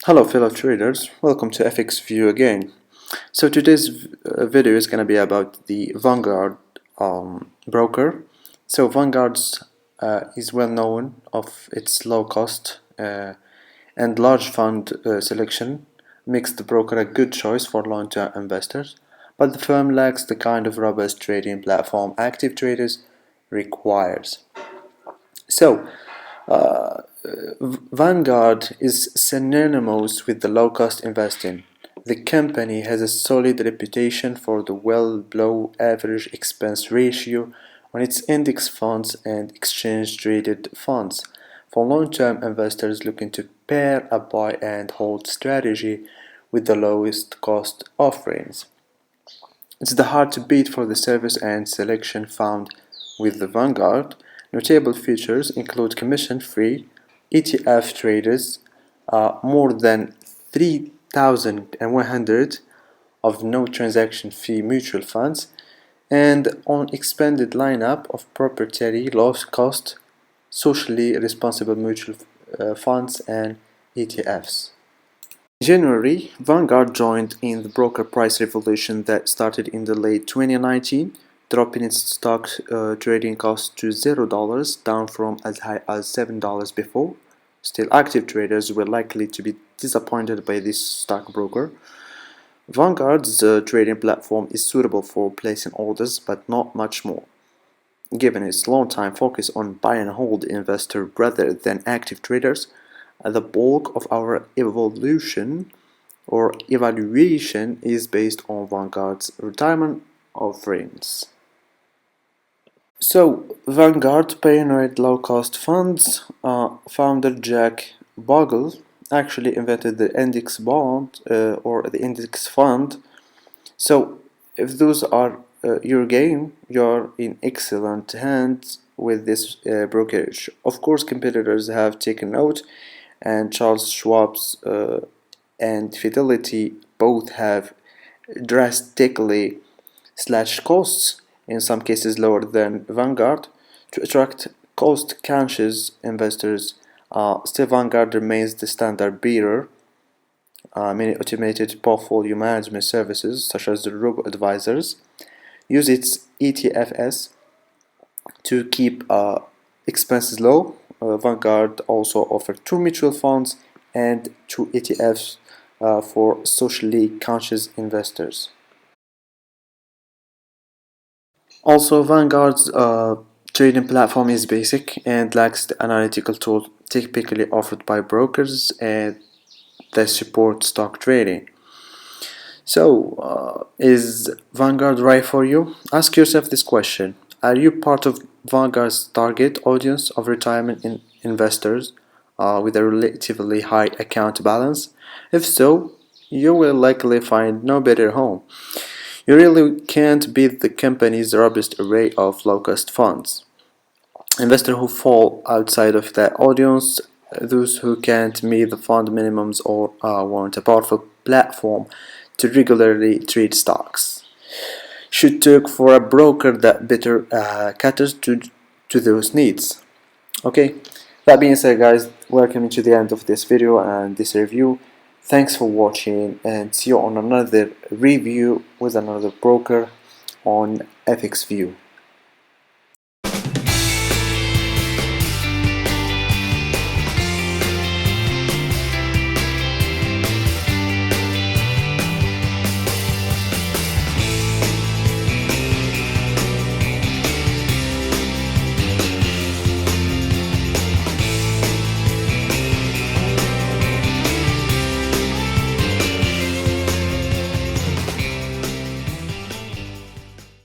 Hello fellow traders, welcome to FX View again. So today's video is going to be about the Vanguard broker. So Vanguard is well known of its low cost and large fund selection, makes the broker a good choice for long-term investors, but the firm lacks the kind of robust trading platform active traders requires. So Vanguard is synonymous with the low-cost investing. The company has a solid reputation for the well below average expense ratio on its index funds and exchange-traded funds for long-term investors looking to pair a buy and hold strategy with the lowest cost offerings. It's the hard to beat for the service and selection found with the Vanguard. Notable features include commission-free ETF traders, more than 3,100 of no transaction fee mutual funds, and an expanded lineup of proprietary low-cost, socially responsible mutual funds and ETFs. In January, Vanguard joined in the broker price revolution that started in the late 2019, dropping its stock trading cost to $0, down from as high as $7 before. Still, active traders were likely to be disappointed by this stockbroker. Vanguard's trading platform is suitable for placing orders, but not much more. Given its long-time focus on buy and hold investors rather than active traders, the bulk of our evaluation is based on Vanguard's retirement offerings. So, Vanguard pioneered low-cost funds. Founder Jack Bogle actually invented the index bond or the index fund. So, if those are your game, you're in excellent hands with this brokerage. Of course, competitors have taken note, and Charles Schwab's and Fidelity both have drastically slashed costs, in some cases lower than Vanguard, to attract cost-conscious investors. Still, Vanguard remains the standard bearer. Many automated portfolio management services, such as the robo-advisors, use its ETFs to keep expenses low. Vanguard also offers 2 mutual funds and 2 ETFs for socially conscious investors. Also, Vanguard's trading platform is basic and lacks the analytical tool typically offered by brokers and that support stock trading. So, is Vanguard right for you? Ask yourself this question. Are you part of Vanguard's target audience of retirement investors with a relatively high account balance? If so, you will likely find no better home. You really can't beat the company's robust array of low-cost funds. Investors who fall outside of that audience, those who can't meet the fund minimums or want a powerful platform to regularly trade stocks, should look for a broker that better caters to those needs. Okay, that being said, guys, welcome to the end of this video and this review. Thanks for watching, and see you on another review with another broker on FX View.